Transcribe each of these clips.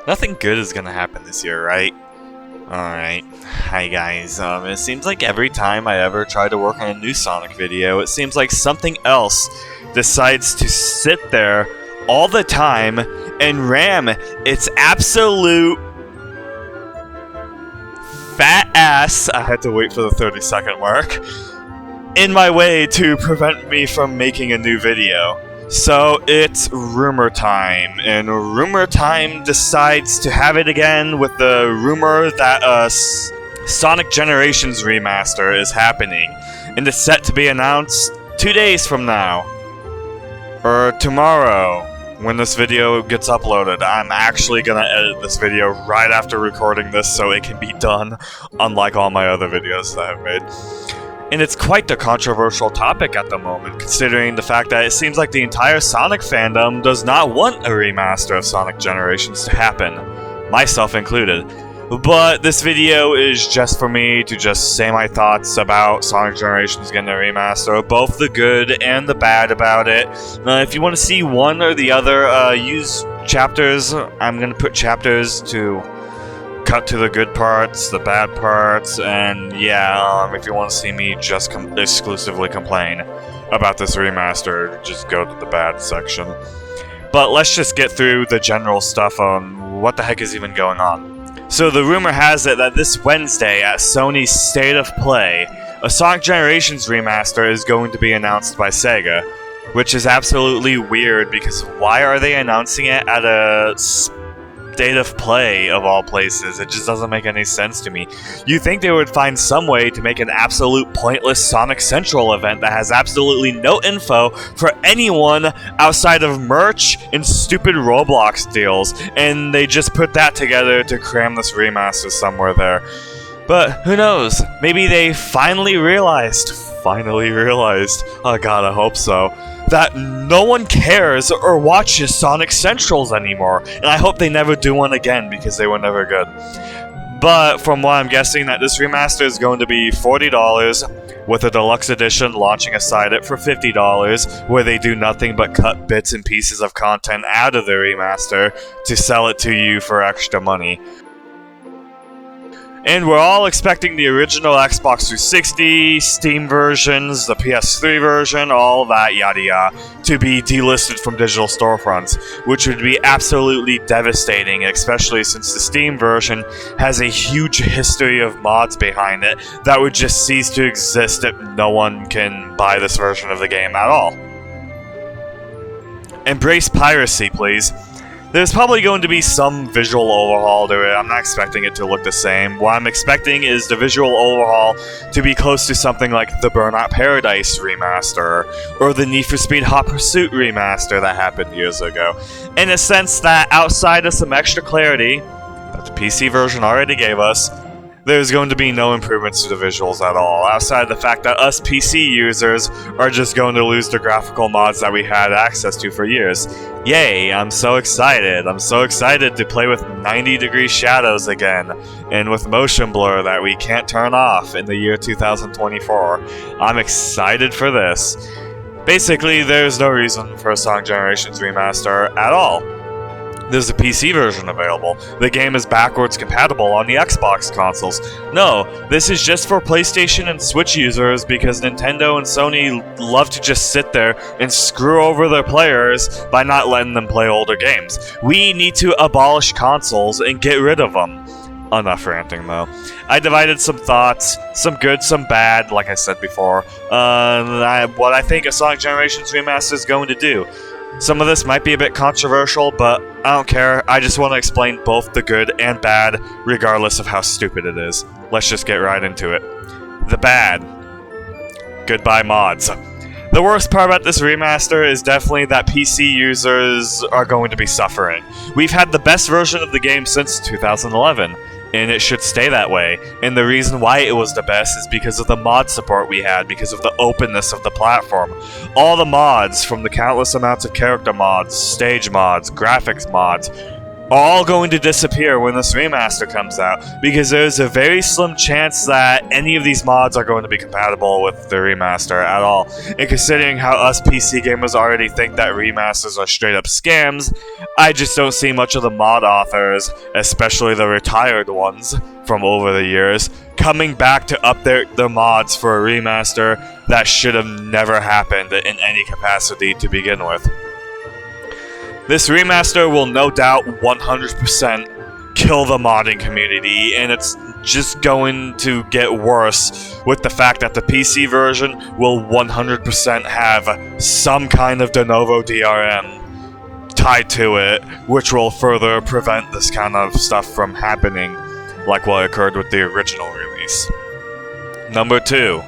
Nothing good is gonna happen this year, right? Alright. Hi guys. It seems like every time I ever try to work on a new Sonic video, it seems like something else decides to sit there all the time and ram its absolute fat ass, I had to wait for the 30-second mark, in my way to prevent me from making a new video. So it's Rumor Time, and Rumor Time decides to have it again with the rumor that a Sonic Generations remaster is happening, and it's set to be announced 2 days from now. Or tomorrow, when this video gets uploaded. I'm actually gonna edit this video right after recording this so it can be done, unlike all my other videos that I've made. And it's quite the controversial topic at the moment, considering the fact that it seems like the entire Sonic fandom does not want a remaster of Sonic Generations to happen, myself included. But this video is just for me to just say my thoughts about Sonic Generations getting a remaster, both the good and the bad about it. If you want to see one or the other, use chapters. I'm going to put chapters to cut to the good parts, the bad parts, and yeah, if you want to see me just exclusively complain about this remaster, just go to the bad section. But let's just get through the general stuff on what the heck is even going on. So the rumor has it that this Wednesday at Sony's State of Play, a Sonic Generations remaster is going to be announced by Sega, which is absolutely weird because why are they announcing it at a State of Play of all places? It just doesn't make any sense to me. You think they would find some way to make an absolute pointless Sonic Central event that has absolutely no info for anyone outside of merch and stupid Roblox deals, and they just put that together to cram this remaster somewhere there. But who knows? Maybe they finally realized, oh god, I hope so, that no one cares or watches Sonic Centrals anymore, and I hope they never do one again because they were never good. But from what I'm guessing, that this remaster is going to be $40, with a deluxe edition launching aside it for $50, where they do nothing but cut bits and pieces of content out of the remaster to sell it to you for extra money. And we're all expecting the original Xbox 360, Steam versions, the PS3 version, all that yada yada, to be delisted from digital storefronts, which would be absolutely devastating, especially since the Steam version has a huge history of mods behind it that would just cease to exist if no one can buy this version of the game at all. Embrace piracy, please. There's probably going to be some visual overhaul to it. I'm not expecting it to look the same. What I'm expecting is the visual overhaul to be close to something like the Burnout Paradise remaster, or the Need for Speed Hot Pursuit remaster that happened years ago. In a sense that outside of some extra clarity that the PC version already gave us, there's going to be no improvements to the visuals at all, outside of the fact that us PC users are just going to lose the graphical mods that we had access to for years. Yay, I'm so excited. I'm so excited to play with 90-degree shadows again, and with motion blur that we can't turn off in the year 2024. I'm excited for this. Basically, there's no reason for a Sonic Generations remaster at all. There's a PC version available. The game is backwards compatible on the Xbox consoles. No, this is just for PlayStation and Switch users because Nintendo and Sony love to just sit there and screw over their players by not letting them play older games. We need to abolish consoles and get rid of them. Enough ranting, though. I divided some thoughts, some good, some bad, like I said before, what I think a Sonic Generations remaster is going to do. Some of this might be a bit controversial, but I don't care. I just want to explain both the good and bad, regardless of how stupid it is. Let's just get right into it. The bad. Goodbye mods. The worst part about this remaster is definitely that PC users are going to be suffering. We've had the best version of the game since 2011. And it should stay that way. And the reason why it was the best is because of the mod support we had, because of the openness of the platform. All the mods, from the countless amounts of character mods, stage mods, graphics mods, all going to disappear when this remaster comes out, because there's a very slim chance that any of these mods are going to be compatible with the remaster at all. And considering how us PC gamers already think that remasters are straight up scams, I just don't see much of the mod authors, especially the retired ones from over the years, coming back to update their mods for a remaster that should have never happened in any capacity to begin with. This remaster will no doubt 100% kill the modding community, and it's just going to get worse with the fact that the PC version will 100% have some kind of de novo DRM tied to it, which will further prevent this kind of stuff from happening, like what occurred with the original release. Number 2.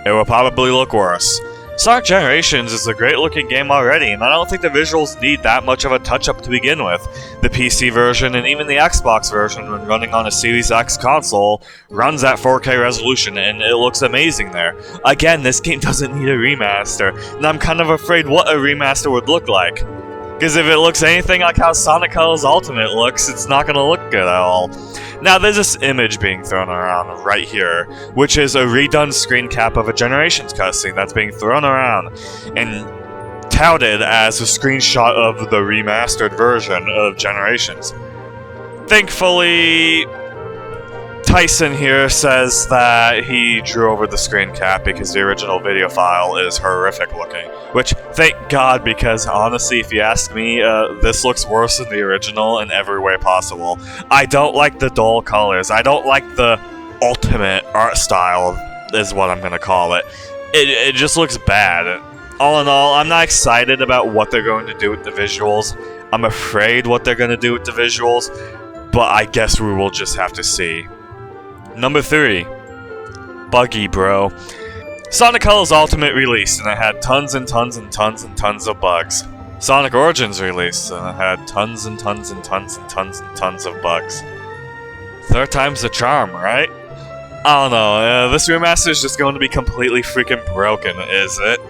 It will probably look worse. Sonic Generations is a great looking game already, and I don't think the visuals need that much of a touch-up to begin with. The PC version and even the Xbox version, when running on a Series X console, runs at 4K resolution, and it looks amazing there. Again, this game doesn't need a remaster, and I'm kind of afraid what a remaster would look like. Because if it looks anything like how Sonic Colors Ultimate looks, it's not going to look good at all. Now, there's this image being thrown around right here, which is a redone screen cap of a Generations cutscene that's being thrown around and touted as a screenshot of the remastered version of Generations. Thankfully, Tyson here says that he drew over the screen cap because the original video file is horrific looking. Which, thank God, because honestly, if you ask me, this looks worse than the original in every way possible. I don't like the dull colors. I don't like the ultimate art style, is what I'm gonna call it. It just looks bad. All in all, I'm not excited about what they're going to do with the visuals. I'm afraid what they're going to do with the visuals, but I guess we will just have to see. Number 3. Buggy, bro. Sonic Colors Ultimate released, and it had tons and tons and tons and tons of bugs. Sonic Origins released, and it had tons and tons and tons and tons and tons of bugs. Third time's the charm, right? I don't know, this remaster is just going to be completely freaking broken, is it?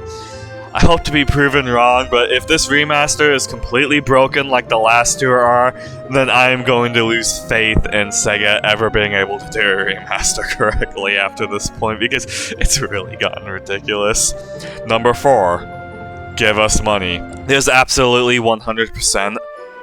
I hope to be proven wrong, but if this remaster is completely broken like the last two are, then I am going to lose faith in Sega ever being able to do a remaster correctly after this point, because it's really gotten ridiculous. Number 4. Give us money. There's absolutely 100%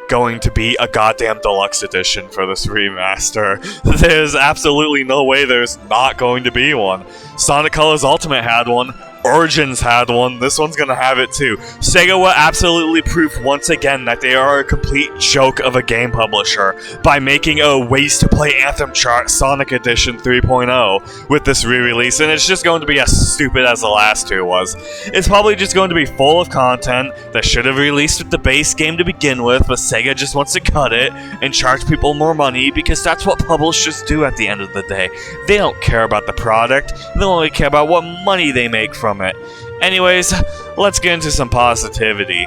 going to be a goddamn deluxe edition for this remaster. There's absolutely no way there's not going to be one. Sonic Colors Ultimate had one. Origins had one, this one's gonna have it too. Sega will absolutely prove once again that they are a complete joke of a game publisher by making a ways-to-play Anthem chart Sonic Edition 3.0 with this re-release, and it's just going to be as stupid as the last two was. It's probably just going to be full of content that should have released with the base game to begin with, but Sega just wants to cut it and charge people more money because that's what publishers do at the end of the day. They don't care about the product, they only care about what money they make from it. Anyways, let's get into some positivity.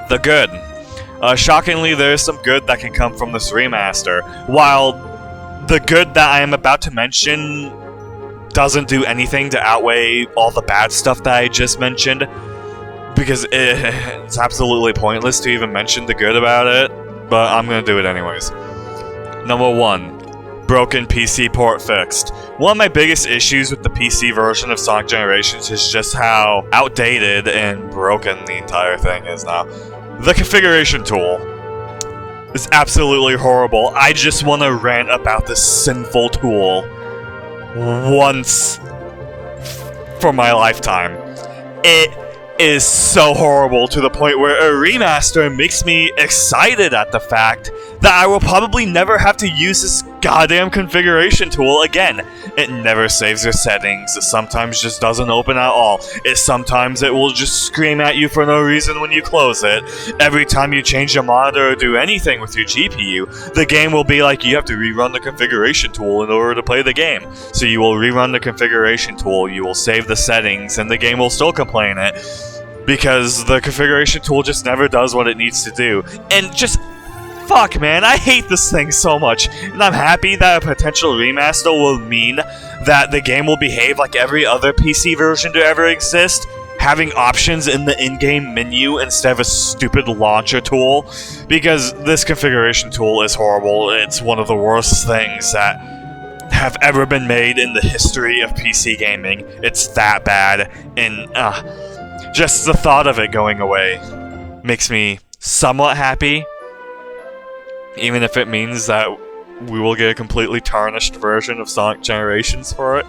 The good. Shockingly, there is some good that can come from this remaster. While the good that I am about to mention doesn't do anything to outweigh all the bad stuff that I just mentioned, because it's absolutely pointless to even mention the good about it, but I'm gonna do it anyways. Number 1. Broken PC port fixed. One of my biggest issues with the PC version of Sonic Generations is just how outdated and broken the entire thing is now. The configuration tool is absolutely horrible. I just want to rant about this sinful tool once for my lifetime. It is so horrible to the point where a remaster makes me excited at the fact that I will probably never have to use this goddamn configuration tool again. It never saves your settings, it sometimes just doesn't open at all. Sometimes it will just scream at you for no reason when you close it. Every time you change your monitor or do anything with your GPU, the game will be like you have to rerun the configuration tool in order to play the game. So you will rerun the configuration tool, you will save the settings, and the game will still complain it, because the configuration tool just never does what it needs to do. And just fuck, man, I hate this thing so much, and I'm happy that a potential remaster will mean that the game will behave like every other PC version to ever exist, having options in the in-game menu instead of a stupid launcher tool, because this configuration tool is horrible. It's one of the worst things that have ever been made in the history of PC gaming. It's that bad, and just the thought of it going away makes me somewhat happy, even if it means that we will get a completely tarnished version of Sonic Generations for it.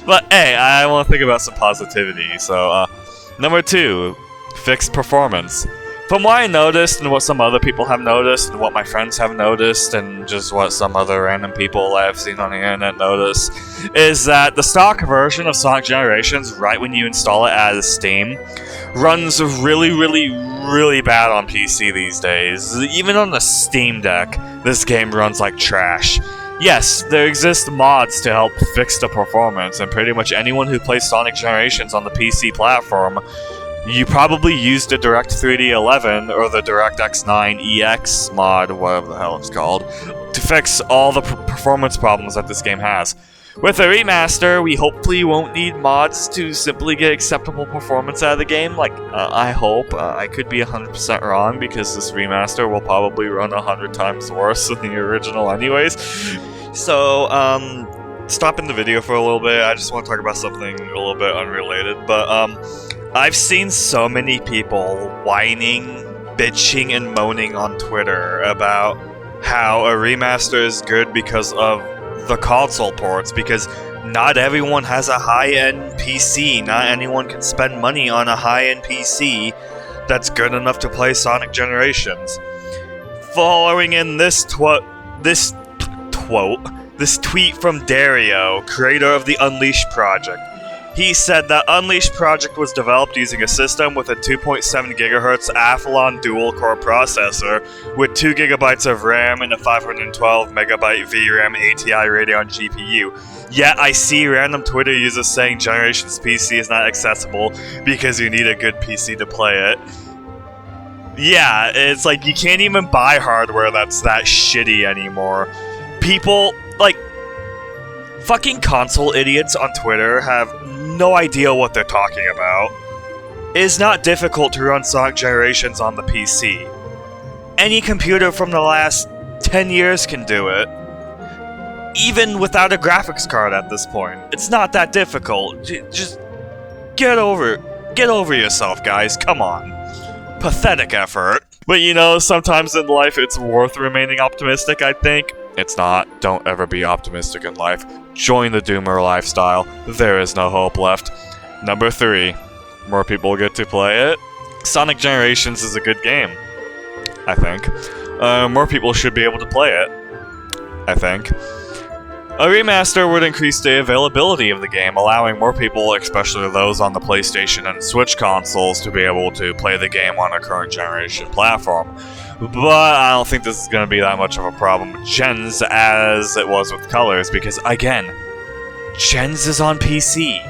But hey, I want to think about some positivity, so number 2, fixed performance. From what I noticed, and what some other people have noticed, and what my friends have noticed, and just what some other random people I've seen on the internet notice, is that the stock version of Sonic Generations, right when you install it out of Steam, runs really bad on PC these days. Even on the Steam Deck, this game runs like trash. Yes, there exist mods to help fix the performance, and pretty much anyone who plays Sonic Generations on the PC platform, you probably used the Direct 3D 11 or the DirectX 9 EX mod, whatever the hell it's called, to fix all the performance problems that this game has. With a remaster, we hopefully won't need mods to simply get acceptable performance out of the game. I hope. I could be 100% wrong, because this remaster will probably run 100 times worse than the original anyways. So, stopping the video for a little bit, I just want to talk about something a little bit unrelated, but, I've seen so many people whining, bitching, and moaning on Twitter about how a remaster is good because of the console ports, because not everyone has a high-end PC. Not anyone can spend money on a high-end PC that's good enough to play Sonic Generations. Following in this tweet from Dario, creator of the Unleashed project. He said that Unleashed project was developed using a system with a 2.7 GHz Athlon dual-core processor with 2 GB of RAM and a 512 MB VRAM ATI Radeon GPU. Yet I see random Twitter users saying Generations PC is not accessible because you need a good PC to play it. Yeah, it's like you can't even buy hardware that's that shitty anymore. People, fucking console idiots on Twitter have no idea what they're talking about. It is not difficult to run Sonic Generations on the PC. Any computer from the last 10 years can do it. Even without a graphics card at this point. It's not that difficult. Just get over yourself, guys. Come on. Pathetic effort. But sometimes in life it's worth remaining optimistic, I think. It's not. Don't ever be optimistic in life. Join the Doomer lifestyle. There is no hope left. Number 3. More people get to play it. Sonic Generations is a good game, I think. More people should be able to play it, I think. A remaster would increase the availability of the game, allowing more people, especially those on the PlayStation and Switch consoles, to be able to play the game on a current generation platform. But I don't think this is going to be that much of a problem with Gens as it was with Colors, because, again, Gens is on PC.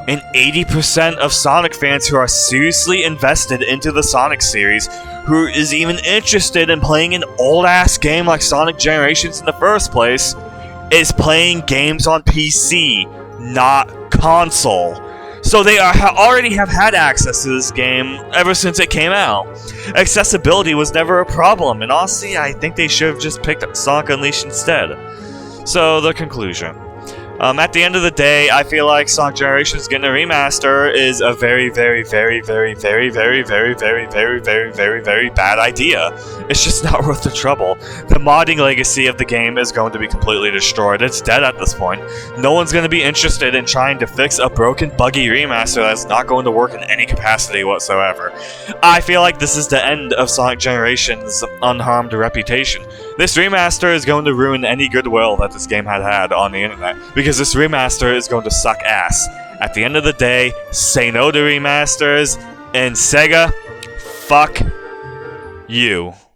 And 80% of Sonic fans who are seriously invested into the Sonic series, who is even interested in playing an old-ass game like Sonic Generations in the first place, is playing games on PC, not console. So they already have had access to this game ever since it came out. Accessibility was never a problem, and honestly, I think they should have just picked up Sonic Unleashed instead. So, the conclusion. At the end of the day, I feel like Sonic Generations getting a remaster is a very bad idea. It's just not worth the trouble. The modding legacy of the game is going to be completely destroyed. It's dead at this point. No one's going to be interested in trying to fix a broken, buggy remaster that's not going to work in any capacity whatsoever. I feel like this is the end of Sonic Generations' unharmed reputation. This remaster is going to ruin any goodwill that this game had on the internet, because this remaster is going to suck ass. At the end of the day, say no to remasters, and Sega, fuck you.